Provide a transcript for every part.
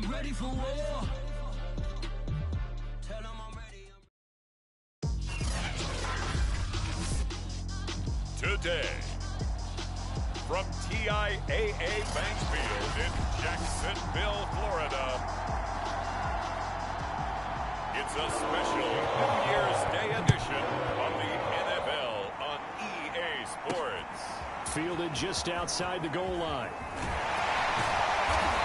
I'm ready for war. Tell them I'm ready. Today, from TIAA Bank Field in Jacksonville, Florida, it's a special New Year's Day edition of the NFL on EA Sports. Fielded just outside the goal line.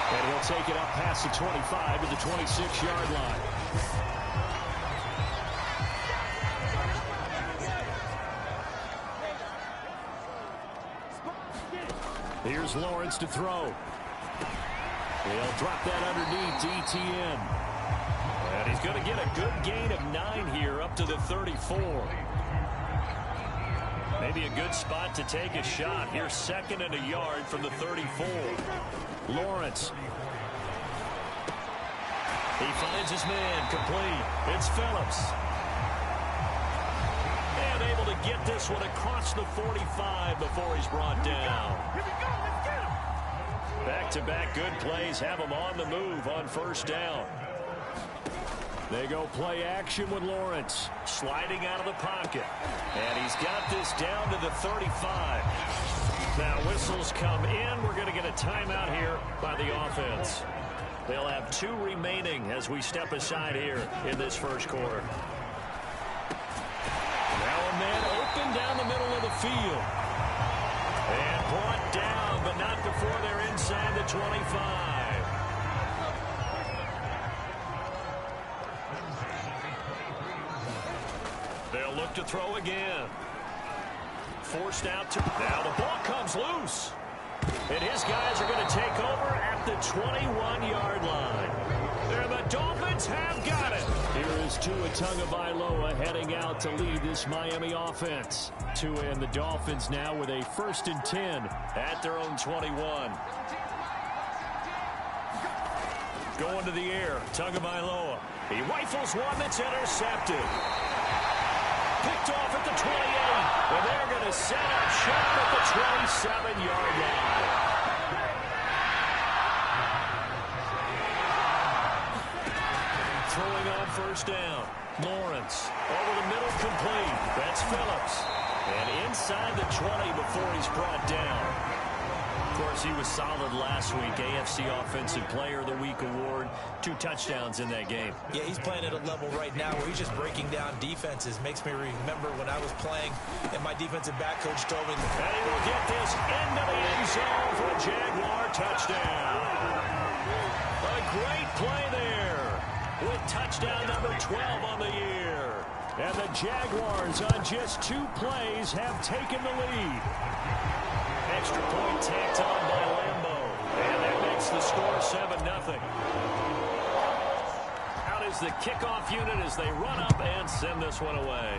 And he'll take it up past the 25 to the 26-yard line. Here's Lawrence to throw. He'll drop that underneath to ETN. And he's going to get a good gain of 9 here up to the 34. Maybe a good spot to take a shot. Here's 2nd and a yard from the 34. Lawrence. He finds his man complete. It's Phillips. And able to get this one across the 45 before he's brought down. Back-to-back good plays have him on the move on first down. They go play action with Lawrence. Sliding out of the pocket. And he's got this down to the 35. Now whistles come in. We're going to get a timeout here by the offense. They'll have 2 remaining as we step aside here in this first quarter. Now a man open down the middle of the field. And brought down, but not before they're inside the 25. They'll look to throw again. Forced out to... Now the ball comes loose. And his guys are going to take over at the 21-yard line. There the Dolphins have got it. Here is Tua Tagovailoa heading out to lead this Miami offense. Tua and the Dolphins now with a 1st and 10 at their own 21. Going to the air, Tagovailoa. He rifles one that's intercepted. Picked off at the 28, and they're going to set up shop at the 27-yard line. Throwing on first down. Lawrence over the middle, complete. That's Phillips. And inside the 20 before he's brought down. Of course, he was solid last week. AFC Offensive Player of the Week award. 2 touchdowns in that game. Yeah, he's playing at a level right now where he's just breaking down defenses. Makes me remember when I was playing and my defensive back coach told me. And he will get this into the end zone for a Jaguar touchdown. A great play there with touchdown number 12 on the year. And the Jaguars on just 2 plays have taken the lead. Extra point tacked on by Lambo. And that makes the score 7-0. Out is the kickoff unit as they run up and send this one away.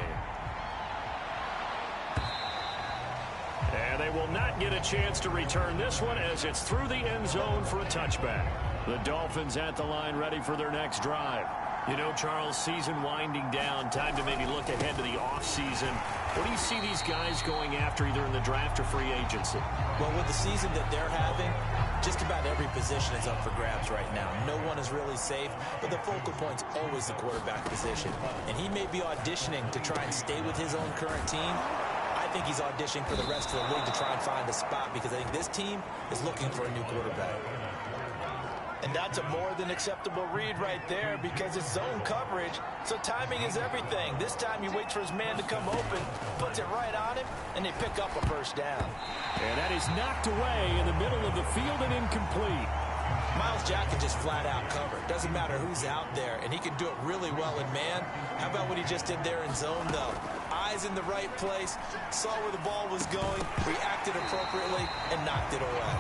And they will not get a chance to return this one as it's through the end zone for a touchback. The Dolphins at the line ready for their next drive. You know, Charles, season winding down, time to maybe look ahead to the offseason. What do you see these guys going after either in the draft or free agency? Well, with the season that they're having, just about every position is up for grabs right now. No one is really safe, but the focal point's always the quarterback position. And he may be auditioning to try and stay with his own current team. I think he's auditioning for the rest of the league to try and find a spot because I think this team is looking for a new quarterback. And that's a more than acceptable read right there because it's zone coverage, so timing is everything. This time he waits for his man to come open, puts it right on him, and they pick up a first down. And that is knocked away in the middle of the field and incomplete. Myles Jack can just flat out cover. Doesn't matter who's out there, and he can do it really well in man. How about what he just did there in zone, though? Eyes in the right place, saw where the ball was going, reacted appropriately, and knocked it away.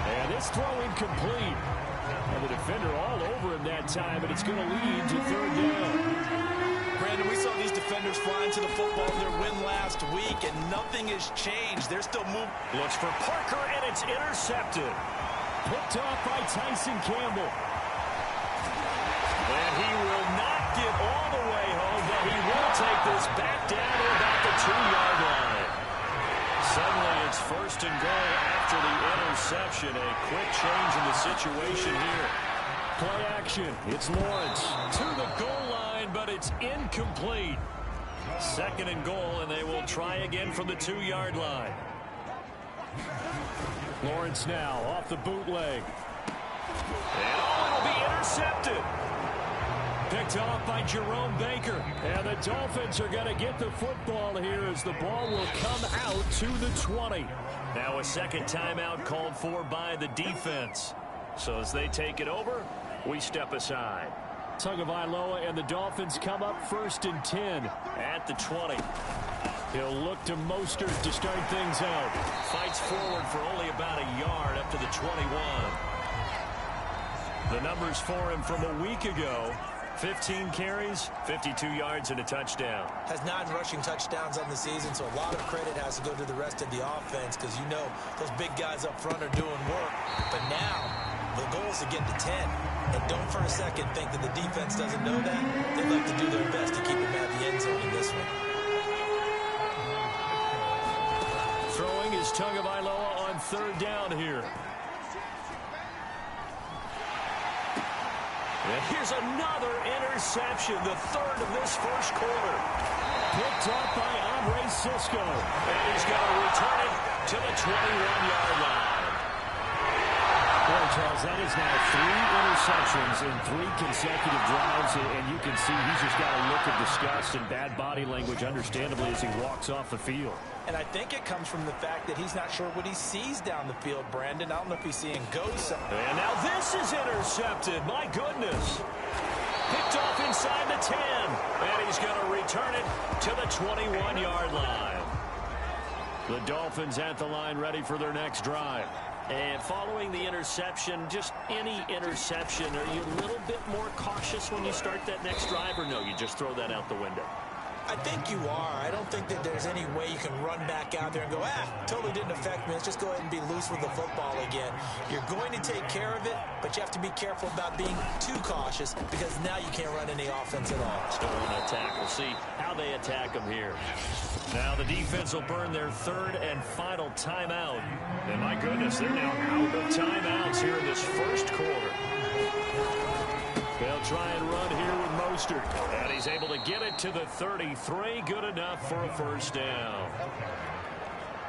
And this throw incomplete. And the defender all over him that time, and it's going to lead to 3rd down. Brandon, we saw these defenders flying to the football in their win last week, and nothing has changed. They're still moving. Looks for Parker, and it's intercepted. Picked off by Tyson Campbell. And he will not get all the way home, but he will take this back down to about the 2-yard line. Suddenly it's 1st and goal after the interception. A quick change in the situation here. Play action. It's Lawrence to the goal line, but it's incomplete. 2nd and goal, and they will try again from the 2-yard line. Lawrence now off the bootleg. And it'll be intercepted. Picked off by Jerome Baker. And the Dolphins are going to get the football here as the ball will come out to the 20. Now a second timeout called for by the defense. So as they take it over, we step aside. Tagovailoa and the Dolphins come up 1st and 10 at the 20. He'll look to Mostert to start things out. Fights forward for only about a yard up to the 21. The numbers for him from a week ago: 15 carries, 52 yards, and a touchdown. Has 9 rushing touchdowns on the season, so a lot of credit has to go to the rest of the offense because, you know, those big guys up front are doing work. But now the goal is to get to 10. And don't for a second think that the defense doesn't know that. They'd like to do their best to keep him out of the end zone in this one. Throwing is Tagovailoa on 3rd down here. And here's another interception, the 3rd of this first quarter. Picked up by Andre Cisco. And he's going to return it to the 21-yard line. Boy, Charles, that is now 3 interceptions in 3 consecutive drives, and you can see he's just got a look of disgust and bad body language, understandably, as he walks off the field. And I think it comes from the fact that he's not sure what he sees down the field, Brandon. I don't know if he's seeing ghosts. And now this is intercepted. My goodness. Picked off inside the 10. And he's going to return it to the 21-yard line. The Dolphins at the line ready for their next drive. And following the interception, just any interception, are you a little bit more cautious when you start that next drive, or no, you just throw that out the window? I think you are. I don't think that there's any way you can run back out there and go, totally didn't affect me. Let's just go ahead and be loose with the football again. You're going to take care of it, but you have to be careful about being too cautious because now you can't run any offense at all. Still want to attack. We'll see how they attack them here. Now the defense will burn their 3rd and final timeout. And my goodness, they're now out of timeouts here in this first quarter. They'll try and run here with Mostert. And he's able to get it to the 33. Good enough for a 1st down.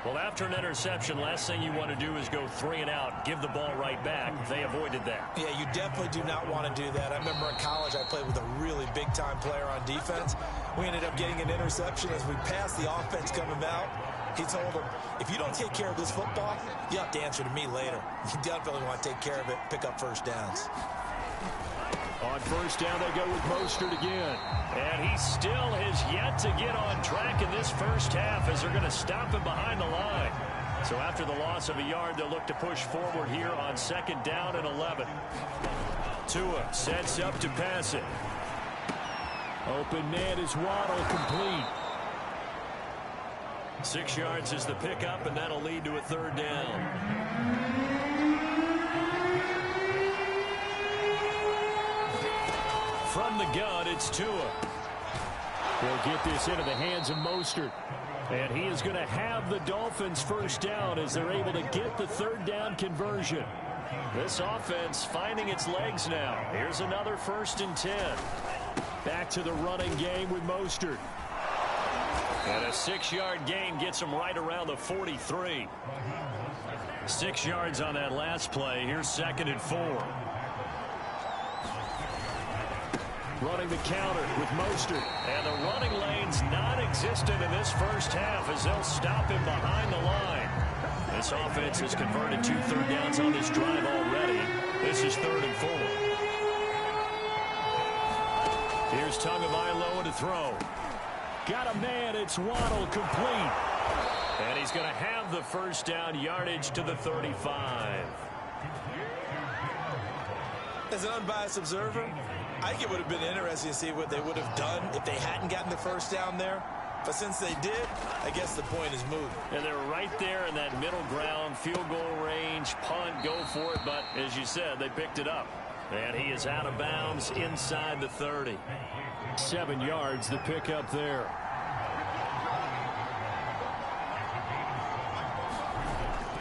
Well, after an interception, last thing you want to do is go 3 and out, give the ball right back. They avoided that. Yeah, you definitely do not want to do that. I remember in college I played with a really big-time player on defense. We ended up getting an interception as we passed the offense coming out. He told him, if you don't take care of this football, you have to answer to me later. You definitely want to take care of it, pick up 1st downs. On 1st down, they go with Mostert again. And he still has yet to get on track in this first half as they're going to stop him behind the line. So after the loss of a yard, they'll look to push forward here on 2nd down and 11. Tua sets up to pass it. Open man is Waddle, complete. 6 yards is the pickup, and that'll lead to a 3rd down. From the gun, it's Tua. He'll get this into the hands of Mostert. And he is going to have the Dolphins 1st down as they're able to get the 3rd down conversion. This offense finding its legs now. Here's another 1st and 10. Back to the running game with Mostert. And a 6-yard gain gets him right around the 43. 6 yards on that last play. Here's 2nd and 4. Running the counter with Mostert. And the running lane's non-existent in this first half as they'll stop him behind the line. This offense has converted 2 3rd downs on this drive already. This is 3rd and 4. Here's Tagovailoa to throw. Got a man. It's Waddle, complete. And he's going to have the 1st down, yardage to the 35. As an unbiased observer, I think it would have been interesting to see what they would have done if they hadn't gotten the 1st down there. But since they did, I guess the point is moot. And they're right there in that middle ground, field goal range, punt, go for it. But as you said, they picked it up. And he is out of bounds inside the 30. 7 yards, the pickup there.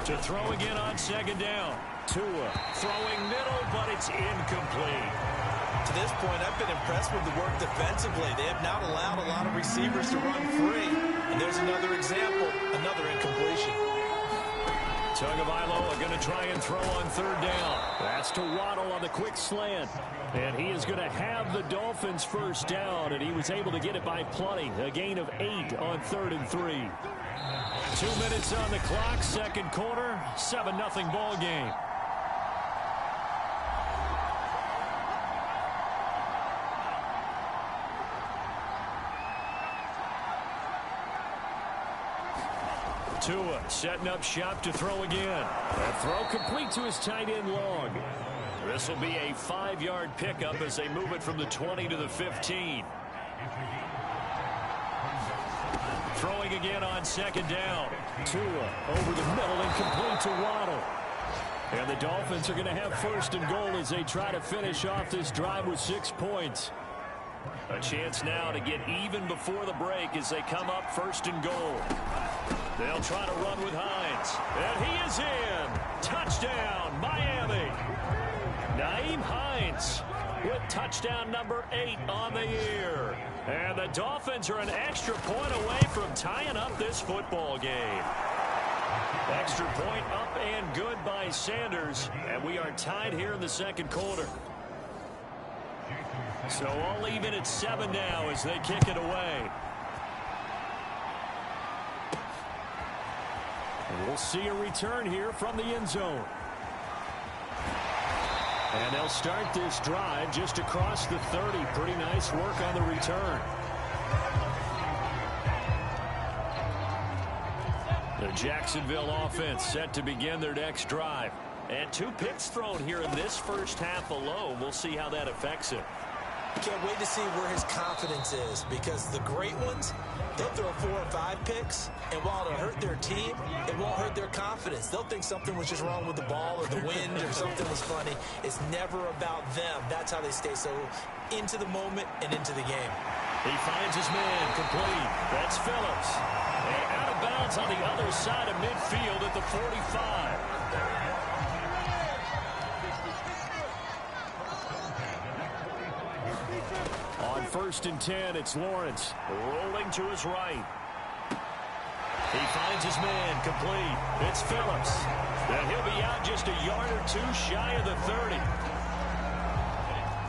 To throw again on second down. Tua throwing middle, but it's incomplete. To this point, I've been impressed with the work defensively. They have not allowed a lot of receivers to run free. And there's another example, another incompletion. Tagovailoa going to try and throw on third down. That's to Waddle on the quick slant. And he is going to have the Dolphins first down, and he was able to get it by plenty. A gain of 8 on 3rd and 3. 2 minutes on the clock, second quarter, 7-0 ball game. Tua setting up shop to throw again. That throw complete to his tight end Long. This will be a 5-yard pickup as they move it from the 20 to the 15. Throwing again on second down. Tua over the middle and complete to Waddle. And the Dolphins are going to have first and goal as they try to finish off this drive with 6 points. A chance now to get even before the break as they come up first and goal. They'll try to run with Hines. And he is in. Touchdown, Miami. Nyheim Hines with touchdown number 8 on the year. And the Dolphins are an extra point away from tying up this football game. Extra point up and good by Sanders. And we are tied here in the second quarter. So all even at 7 now as they kick it away. We'll see a return here from the end zone. And they'll start this drive just across the 30. Pretty nice work on the return. The Jacksonville offense set to begin their next drive. And 2 picks thrown here in this first half alone. We'll see how that affects it. Can't wait to see where his confidence is, because the great ones, they'll throw 4 or 5 picks, and while it'll hurt their team, it won't hurt their confidence. They'll think something was just wrong with the ball or the wind or something was funny. It's never about them. That's how they stay so into the moment and into the game. He finds his man complete. That's Phillips. And out of bounds on the other side of midfield at the 45. On 1st and 10, it's Lawrence rolling to his right. He finds his man complete. It's Phillips. And he'll be out just a yard or 2 shy of the 30.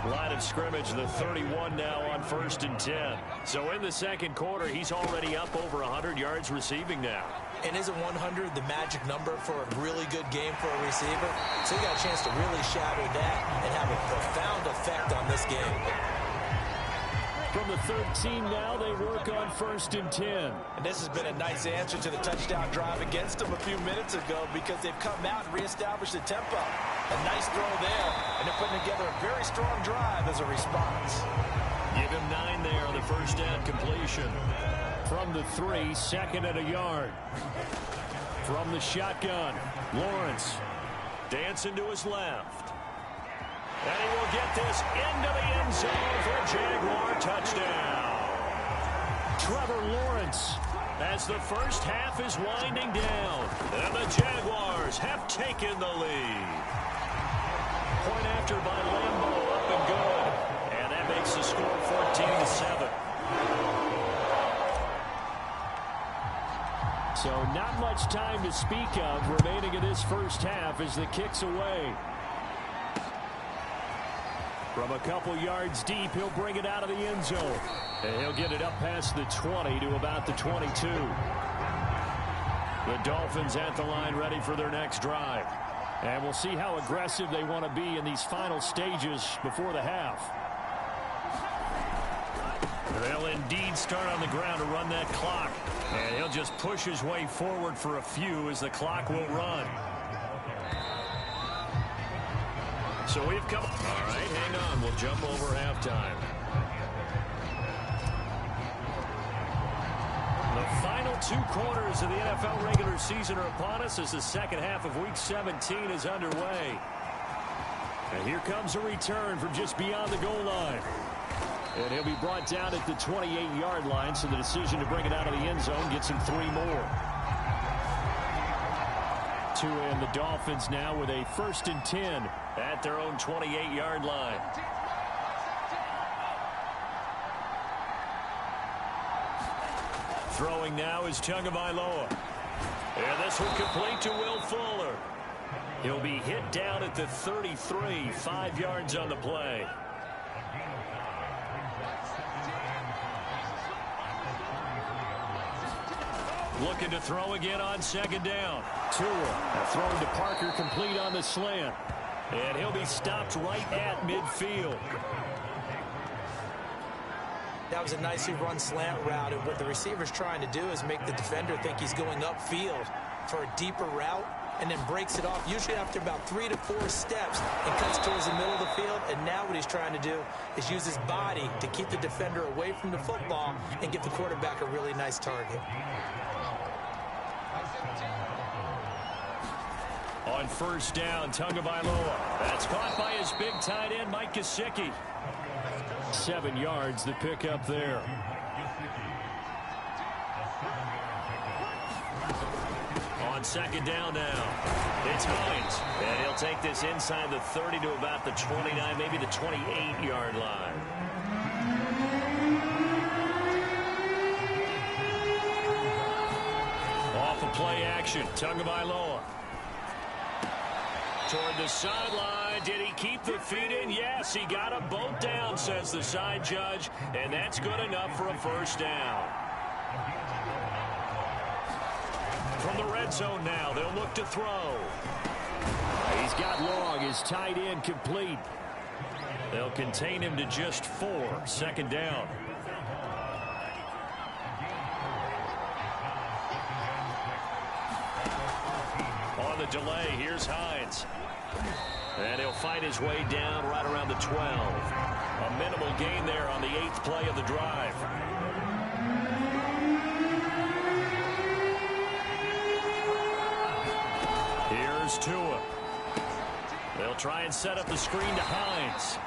Line of scrimmage, the 31 now on 1st and 10. So in the second quarter, he's already up over 100 yards receiving now. And isn't 100 the magic number for a really good game for a receiver? So he got a chance to really shatter that and have a profound effect on this game. From the 13 now, they work on 1st and 10. And this has been a nice answer to the touchdown drive against them a few minutes ago, because they've come out and reestablished the tempo. A nice throw there, and they're putting together a very strong drive as a response. Give him 9 there on the first down completion. From the 3, second and a yard. From the shotgun, Lawrence dancing to his left. And he will get this into the end zone for a Jaguar touchdown. Trevor Lawrence, as the first half is winding down, and the Jaguars have taken the lead. Point after by Lambo, up and good. And that makes the score 14-7. So not much time to speak of remaining in this first half as the kick's away. From a couple yards deep, he'll bring it out of the end zone. And he'll get it up past the 20 to about the 22. The Dolphins at the line ready for their next drive. And we'll see how aggressive they want to be in these final stages before the half. They'll indeed start on the ground to run that clock. And he'll just push his way forward for a few as the clock will run. So we've come. All right, hang on. We'll jump over halftime. The final 2 quarters of the NFL regular season are upon us as the second half of Week 17 is underway. And here comes a return from just beyond the goal line. And he'll be brought down at the 28-yard line, so the decision to bring it out of the end zone gets him 3 more. And the Dolphins now with a 1st and 10 at their own 28-yard line. Throwing now is Tagovailoa. And this will complete to Will Fuller. He'll be hit down at the 33, 5 yards on the play. Looking to throw again on 2nd down. Tua throwing to Parker, complete on the slant. And he'll be stopped right at midfield. That was a nicely run slant route, and what the receiver's trying to do is make the defender think he's going upfield for a deeper route, and then breaks it off, usually after about 3 to 4 steps, and cuts towards the middle of the field. And now what he's trying to do is use his body to keep the defender away from the football and give the quarterback a really nice target. On 1st down, Tagovailoa. That's caught by his big tight end, Mike Gesicki. 7 yards, the pickup there. On 2nd down now, it's Hines. And he'll take this inside the 30 to about the 29, maybe the 28-yard line. Off of play action, Tagovailoa. Toward the sideline. Did he keep the feet in? Yes, he got them both down, says the side judge. And that's good enough for a 1st down. From the red zone now, they'll look to throw. He's got Long, his tight end, complete. They'll contain him to just 4. 2nd down. On the delay, here's Hines. And he'll fight his way down right around the 12. A minimal gain there on the 8th play of the drive. Here's Tua. They'll try and set up the screen to Hines.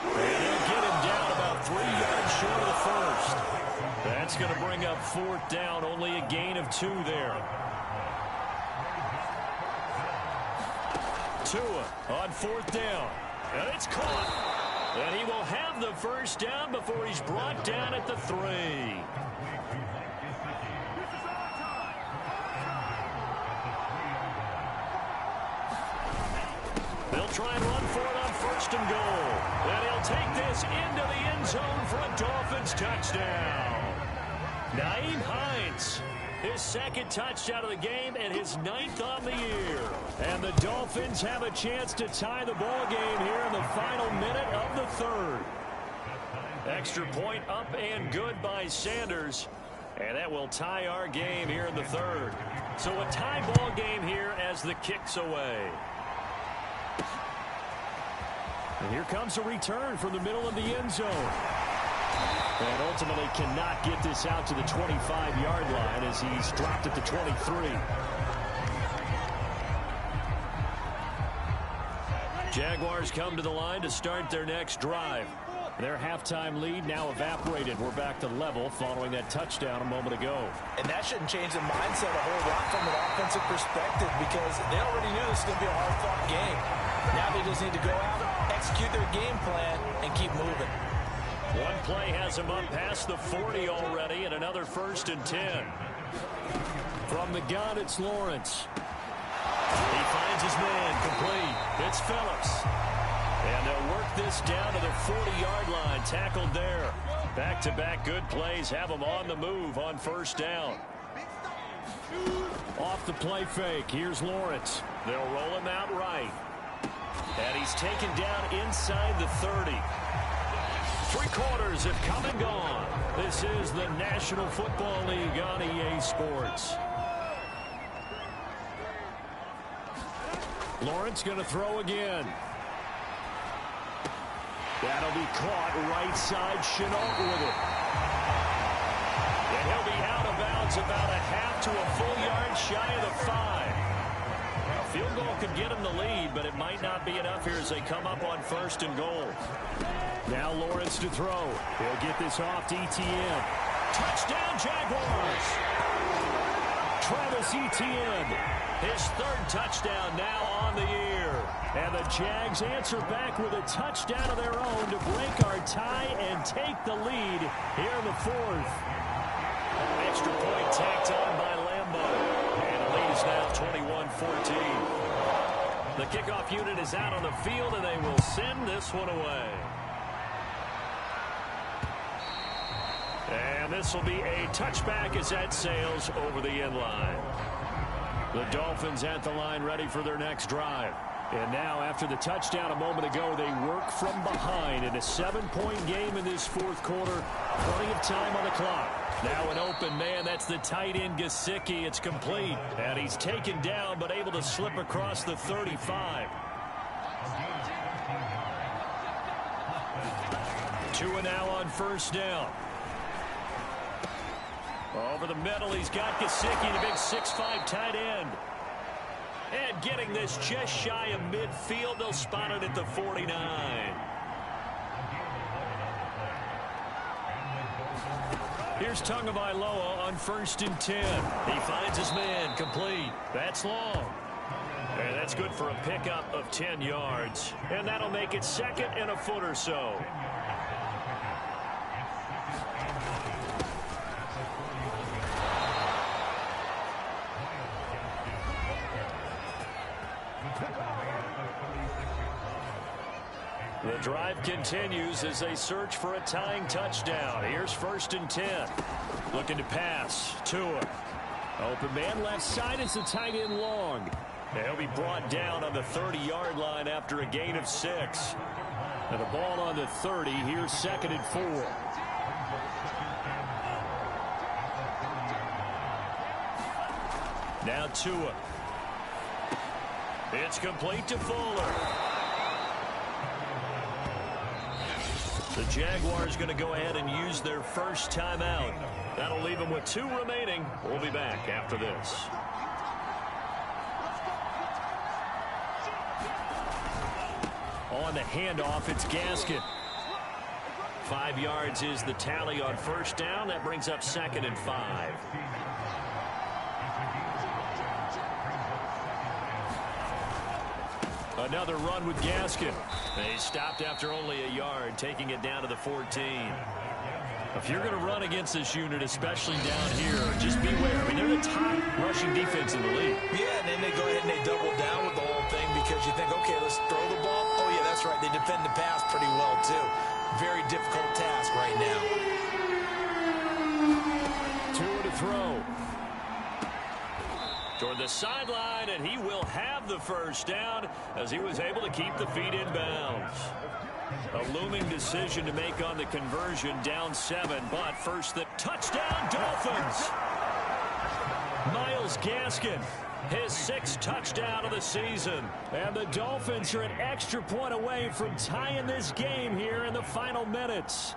And they'll get him down about 3 yards short of the 1st. That's going to bring up 4th down, only a gain of 2 there. Tua on 4th down. And it's caught. And he will have the 1st down before he's brought down at the 3. They'll try and run for it on 1st and goal. And he'll take this into the end zone for a Dolphins touchdown. Nyheim Hines. His 2nd touchdown of the game and his 9th on the year. And the Dolphins have a chance to tie the ball game here in the final minute of the 3rd. Extra point up and good by Sanders. And that will tie our game here in the 3rd. So a tie ball game here as the kick's away. And here comes a return from the middle of the end zone. And ultimately cannot get this out to the 25-yard line as he's dropped at the 23. Jaguars come to the line to start their next drive. Their halftime lead now evaporated. We're back to level following that touchdown a moment ago. And that shouldn't change the mindset a whole lot from an offensive perspective, because they already knew this was going to be a hard-fought game. Now they just need to go out, execute their game plan, and keep moving. One play has him up past the 40 already, and another 1st and 10. From the gun, it's Lawrence. He finds his man, complete. It's Phillips. And they'll work this down to the 40-yard line, tackled there. Back-to-back good plays have him on the move on 1st down. Off the play fake, here's Lawrence. They'll roll him out right. And he's taken down inside the 30. 3 quarters have come and gone. This is the National Football League on EA Sports. Lawrence going to throw again. That'll be caught right side. Chenault with it. And he'll be out of bounds about a half to a full yard shy of the 5. A field goal could get him the lead, but it might not be enough here as they come up on 1st and goal. Now Lawrence to throw. He'll get this off to ETN. Touchdown, Jaguars! Travis Etienne. His third touchdown now on the year. And the Jags answer back with a touchdown of their own to break our tie and take the lead here in the fourth. Extra point tacked on by Lambo. And the lead is now 21-14. The kickoff unit is out on the field, and they will send this one away. And this will be a touchback as that sails over the end line. The Dolphins at the line ready for their next drive. And now, after the touchdown a moment ago, they work from behind in a 7-point game in this fourth quarter. Plenty of time on the clock. Now an open man. That's the tight end, Gesicki. It's complete. And he's taken down, but able to slip across the 35. Tua now on first down. Over the middle, he's got Gesicki, the big 6'5" tight end. And getting this just shy of midfield, they'll spot it at the 49. Here's Tagovailoa on 1st and 10. He finds his man, complete. That's long. And that's good for a pickup of 10 yards. And that'll make it 2nd and a foot or so. The drive continues as they search for a tying touchdown. Here's 1st and 10. Looking to pass. Tua. Open man left side is the tight end long. He'll be brought down on the 30-yard line after a gain of 6. And the ball on the 30. Here's 2nd and 4. Now Tua. It's complete to Fuller. The Jaguars going to go ahead and use their first timeout. That'll leave them with 2 remaining. We'll be back after this. On the handoff, it's Gaskin. 5 yards is the tally on first down. That brings up 2nd and 5. Another run with Gaskin. They stopped after only a yard, taking it down to the 14. If you're going to run against this unit, especially down here, just beware. I mean, they're the top rushing defense in the league. Yeah, and then they go ahead and they double down with the whole thing because you think, okay, let's throw the ball. Oh, yeah, that's right. They defend the pass pretty well, too. Very difficult task right now. Tua to throw. Toward the sideline, and he will have the first down as he was able to keep the feet in bounds. A looming decision to make on the conversion, down 7, but first the touchdown, Dolphins. Myles Gaskin, his 6th touchdown of the season. And the Dolphins are an extra point away from tying this game here in the final minutes.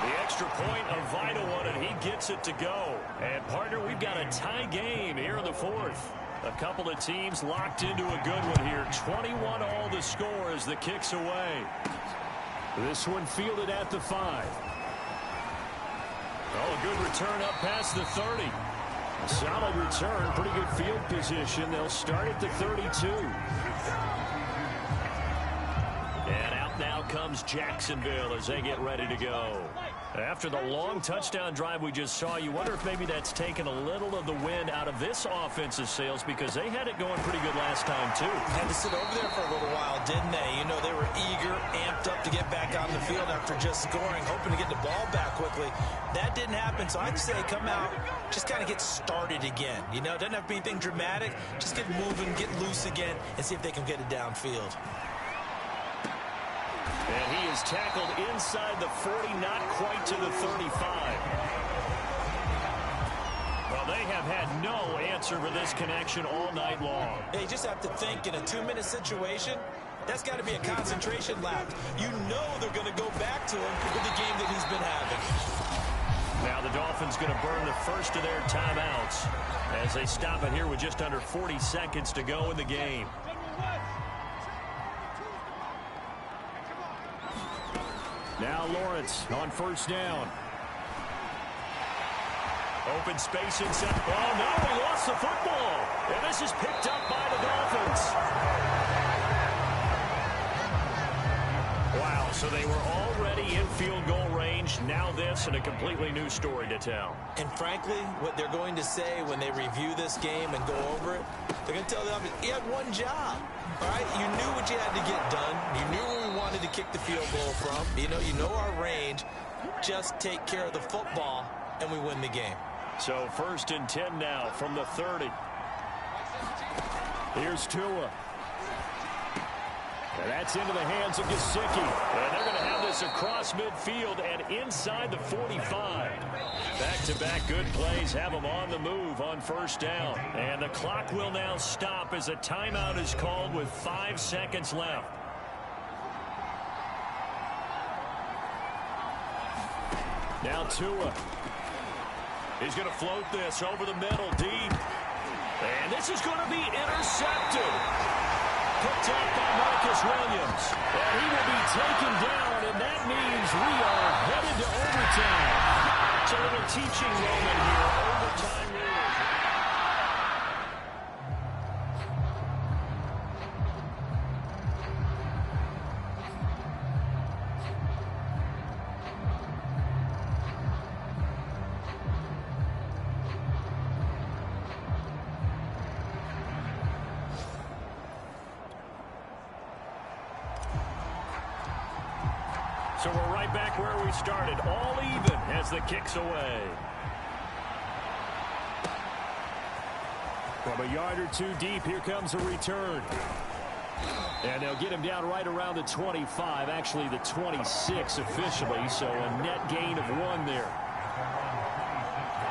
The extra point, a vital one, and he gets it to go. And, partner, we've got a tie game here in the fourth. A couple of teams locked into a good one here. 21 all the score as the kick's away. This one fielded at the 5. Oh, a good return up past the 30. A solid return, pretty good field position. They'll start at the 32. And out now comes Jacksonville as they get ready to go. After the long touchdown drive we just saw, you wonder if maybe that's taken a little of the wind out of this offensive sails because they had it going pretty good last time, too. Had to sit over there for a little while, didn't they? You know, they were eager, amped up to get back on the field after just scoring, hoping to get the ball back quickly. That didn't happen, so I'd say come out, just kind of get started again. You know, it doesn't have to be anything dramatic. Just get moving, get loose again, and see if they can get it downfield. And he is tackled inside the 40, not quite to the 35. Well, they have had no answer for this connection all night long. Hey, you just have to think in a 2-minute situation, that's got to be a concentration lapse. You know they're going to go back to him with the game that he's been having. Now the Dolphins going to burn the first of their timeouts as they stop it here with just under 40 seconds to go in the game. Now Lawrence on first down. Open space inside. Oh, no, he lost the football. And this is picked up by the Dolphins. Wow, so they were already in field goal range. Now this and a completely new story to tell. And frankly, what they're going to say when they review this game and go over it, they're going to tell them, you had one job. All right, you knew what you had to get done. You knew where we wanted to kick the field goal from. You know our range. Just take care of the football, and we win the game. So 1st and 10 now from the 30. Here's Tua. And that's into the hands of Gesicki. And they're going to have this across midfield and inside the 45. Back-to-back good plays have them on the move on 1st down. And the clock will now stop as a timeout is called with 5 seconds left. Now Tua. He's going to float this over the middle deep. And this is going to be intercepted. Picked up by Marcus Williams. And he will be taken down, and that means we are headed to overtime. It's a little teaching moment here. Overtime rules. So we're right back where we started, all even as the kick's away. From a yard or two deep, here comes a return. And they'll get him down right around the 25, actually the 26 officially, so a net gain of 1 there.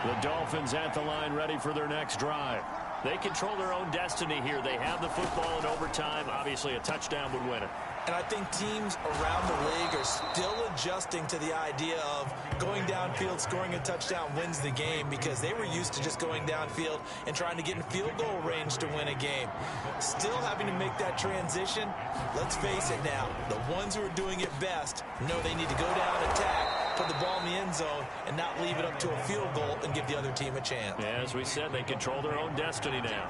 The Dolphins at the line ready for their next drive. They control their own destiny here. They have the football in overtime. Obviously, a touchdown would win it. And I think teams around the league are still adjusting to the idea of going downfield, scoring a touchdown wins the game, because they were used to just going downfield and trying to get in field goal range to win a game. Still having to make that transition. Let's face it now, the ones who are doing it best know they need to go down, attack, put the ball in the end zone, and not leave it up to a field goal and give the other team a chance. Yeah, as we said, they control their own destiny now.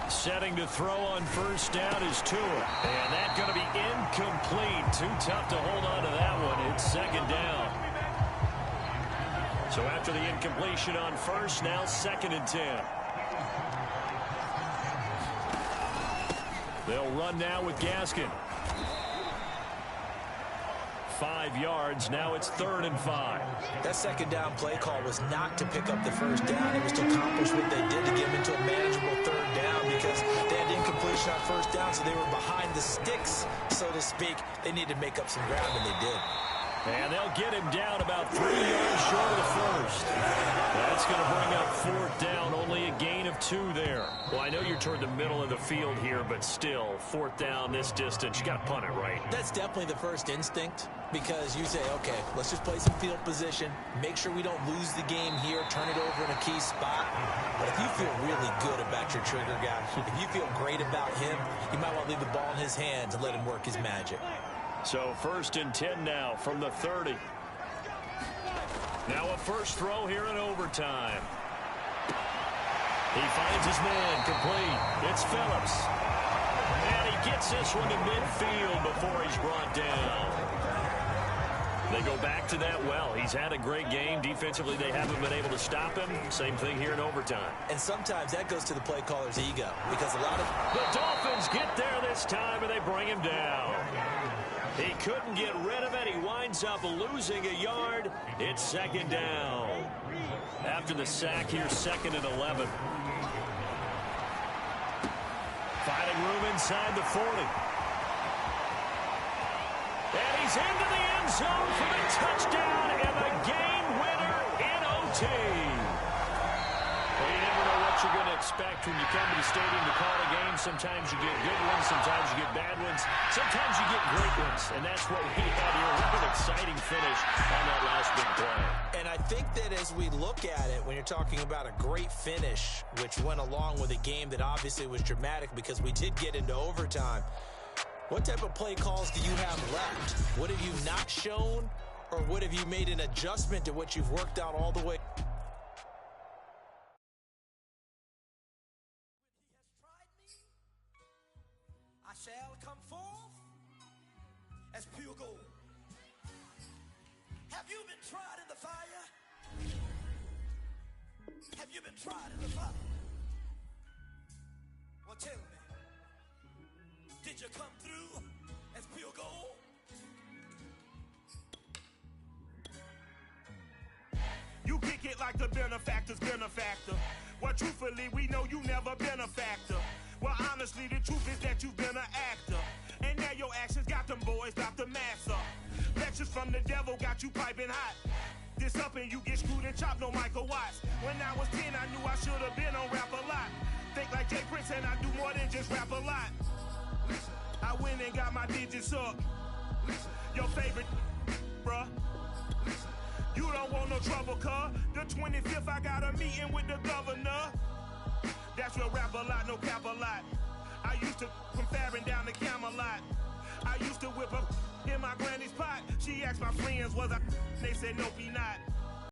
Setting to throw on 1st down is Tua. And that's going to be incomplete. Too tough to hold on to that one. It's 2nd down. So after the incompletion on 1st, now 2nd and 10. They'll run now with Gaskin. 5 yards. Now it's 3rd and 5. That 2nd down play call was not to pick up the 1st down. It was to accomplish what they did to get them into a manageable 3rd down, because they had incompletion on 1st down, so they were behind the sticks, so to speak. They needed to make up some ground, and they did. And they'll get him down about 3 yards short of the 1st. That's going to bring up 4th down. Only a gain of 2 there. Well, I know you're toward the middle of the field here, but still, 4th down this distance. You got to punt it right. That's definitely the first instinct, because you say, okay, let's just play some field position, make sure we don't lose the game here, turn it over in a key spot. But if you feel really good about your trigger guy, if you feel great about him, you might want to leave the ball in his hands and let him work his magic. So 1st and 10 now from the 30. Now a 1st throw here in overtime. He finds his man complete. It's Phillips. And he gets this one to midfield before he's brought down. They go back to that well. He's had a great game. Defensively, they haven't been able to stop him. Same thing here in overtime. And sometimes that goes to the play caller's ego, because a lot of... The Dolphins get there this time, and they bring him down. He couldn't get rid of it. He winds up losing a yard. It's 2nd down. After the sack here, 2nd and 11. Finding room inside the 40. And he's into the end zone for the touchdown and the game winner in OT. Well, you never know what you're going to expect when you come to the stadium to call a game. Sometimes you get good ones, sometimes you get bad ones, sometimes you get great ones. And that's what we had here. What an exciting finish on that last big play. And I think that as we look at it, when you're talking about a great finish, which went along with a game that obviously was dramatic because we did get into overtime, what type of play calls do you have left? What have you not shown? Or what have you made an adjustment to what you've worked out all the way? I shall come forth as pure gold. Have you been tried in the fire? Have you been tried in the fire? Well, tell me, did you come through as pure gold? You kick it like the benefactor's benefactor. Well, truthfully, we know you never been a factor. Well, honestly, the truth is that you've been an actor. And now your actions got them boys about to mass up. Lectures from the devil got you piping hot. This up and you get screwed and chopped, no Michael Watts. When I was 10, I knew I should have been on rap a lot. Think like Jay Prince and I do more than just rap a lot. I went and got my digits up. Your favorite, bruh. You don't want no trouble, cuz. The 25th, I got a meeting with the governor. That's real rap a lot, no cap a lot. I used to from Farron down to Camelot. I used to whip up in my granny's pot. She asked my friends, was I? They said, nope, he not.